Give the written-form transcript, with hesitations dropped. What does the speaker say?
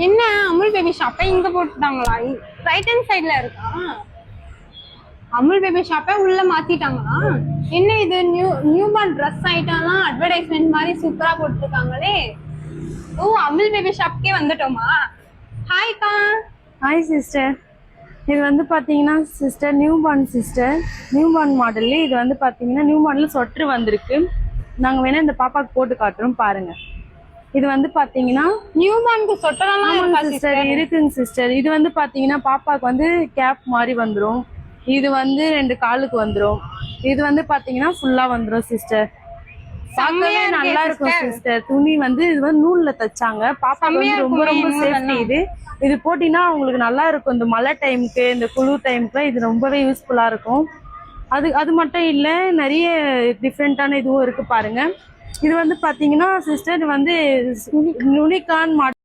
என்ன அமுல் பேபி ஷாப்பை இங்க போட்டுட்டாங்களா? ரைட் ஹேண்ட் சைடுல இருக்கா அமுல் பேபி ஷாப்பை உள்ள மாத்திட்டாங்களா? என்ன இது நியூ பார்ன் ட்ரெஸ் ஐட்டம்லாம் அட்வர்டைஸ்மெண்ட் மாதிரி சூப்பரா போட்டுருக்காங்களே. ஓ அமுல் பேபி ஷாப்க்கே வந்துட்டோமா? ஹாய்க்கா. Hi sister. இது வந்து பார்த்தீங்கன்னா சிஸ்டர் நியூ பார்ன் மாடல்ல இது வந்து பார்த்தீங்கன்னா நியூ மாடல் சொட்டர் வந்திருக்கு. நாங்கள் வேணா இந்த பாப்பாக்கு போட்டு காட்டுறோம் பாருங்க. இது வந்து பார்த்தீங்கன்னா நியூ பார்னுக்கு சொட்டரெல்லாம் சிஸ்டர் இருக்குங்க சிஸ்டர். இது வந்து பார்த்தீங்கன்னா பாப்பாக்கு வந்து கேப் மாதிரி வந்துடும். இது வந்து 2 காலுக்கு வந்துடும். இது வந்து பார்த்தீங்கன்னா ஃபுல்லா வந்துடும் சிஸ்டர். பார்க்கவே நல்லா இருக்கும் சிஸ்டர். துணி வந்து இது வந்து நூல்ல தச்சாங்க. பாப்பாக்கு வந்து ரொம்ப ரொம்ப சேஃப்டி. இது போட்டீங்கன்னா உங்களுக்கு நல்லா இருக்கும். இந்த மழை டைமுக்கு இந்த குளிர் டைமுக்கு இது ரொம்பவே யூஸ்ஃபுல்லா இருக்கும். அது மட்டும் இல்ல நிறைய டிஃப்ரெண்டான இதுவும் இருக்கு பாருங்க. இது வந்து பாத்தீங்கன்னா சிஸ்டர் வந்து யூனிகார்ன்